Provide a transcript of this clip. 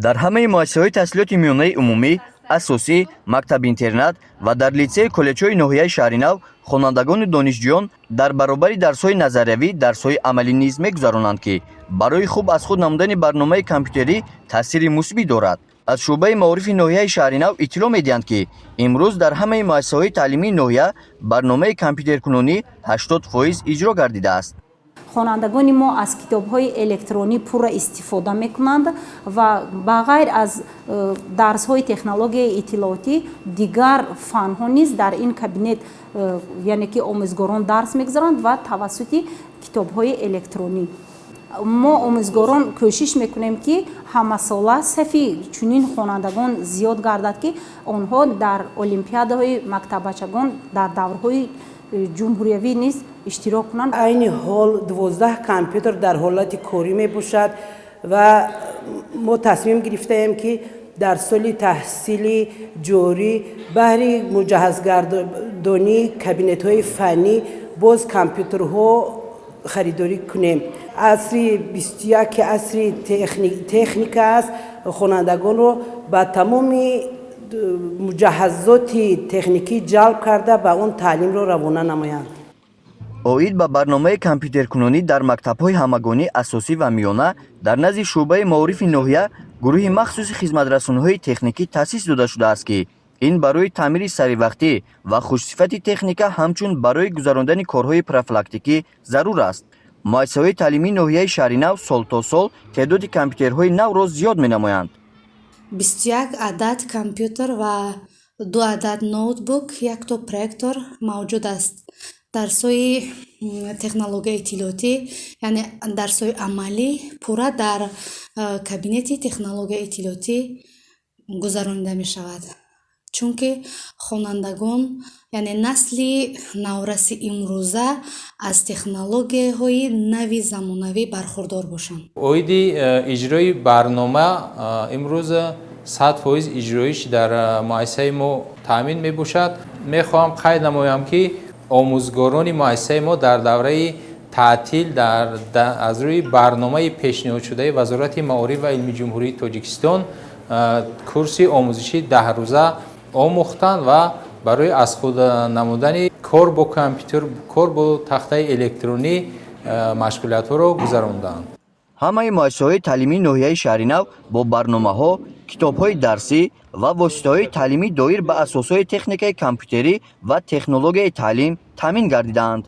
дар ҳамаи муассисаҳои таҳсилоти миёнаи умумӣ, асосӣ, мактаб-интернат ва дар литсеи коллеҷҳои ноҳияи шаҳри нав хонандагону донишҷӯён дар баробари дарсҳои назариявӣ дарсҳои амалӣ низ мегузаронанд, ки барои хуб аз худ намудани барномаи компютерӣ таъсири мусбит дорад. аз шӯъбаи маорифи ноҳияи шаҳри нав иттилоъ медиҳанд, ки имрӯз дар ҳамаи муассисаҳои таълимии ноҳия барномаи компютеркунонӣ 80% иҷро гардидааст. хонандагони мо аз китобҳои электронӣ пурра истифода мекунанд ва ба ғайр аз дарсҳои технологияи иттилоотӣ дигар фанҳо низ дар ин кабинет яъне ки омӯзгорон дарс мегузаранд ва тавассути китобҳои электронӣ. мо омӯзгорон кӯшиш мекунем ки ҳамасола сафи чунин хонандагон зиёд гардад, ки онҳо дар олимпиадаҳои мактабачагон дар даврҳои ҷумҳуриявӣ низ иштирок кунанд. айни ҳол 12 компютер дар ҳолати корӣ мебошад ва мо тасмим гирифтаем ки дар соли таҳсили ҷорӣ баҳри муҷаҳҳазгардонии кабинетҳои фаннӣ боз компютерҳо харидорӣ кунем. асри 21 асри техника аст. хонандагонро ба тамоми муҷаҳҳазоти техникӣ ҷалб карда ба он таълимро равона намоянд. оид ба барномаи компютеркунонӣ дар мактабҳои ҳамагонӣ асосӣ ва миёна дар назди шӯъбаи маорифи ноҳия гурӯҳи махсуси хизматрасониҳои техникӣ таъсис дода шудааст, ки ин барои таъмири саривақтӣ ва хушсифати техника ҳамчун барои гузарондани корҳои профилактикӣ зарур аст. муассисаҳои таълимии ноҳияи шаҳри нав сол то сол теъдоди компютерҳои навро зиёд менамоянд. 21 адад компютер ва 2 адад ноутбук, 1 то проектор мавҷуд аст. дарсҳои технологияи иттилоотӣ, яъне дарсҳои амалӣ пурра дар кабинети технологияи иттилоотӣ гузаронида мешавад. чунки хонандагон яъне насли навраси имрӯза аз технологияҳои нави замонавӣ бархурдор бошанд. оиди иҷрои барнома имрӯз 100% иҷроиш дар муассисаи мо таъмин мебошад. мехоҳам қайд намоям, ки омӯзгорони муассисаи мо дар давраи таътил аз рӯи барномаи пешниҳодшудаи вазорати маориф ва илми ҷумҳурии тоҷикистон курси омӯзиши 10 рӯза омӯхтанд ва барои аз худ намудани кор бо компютер, кор бо тахтаи электронӣ машғулиятҳоро гузаронданд. ҳамаи муассисаҳои таълимии ноҳияи шаҳри нав бо барномаҳо, китобҳои дарсӣ ва воситаҳои таълимӣ доир ба асосҳои техникаи компютерӣ ва технологияи таълим таъмин гардидаанд.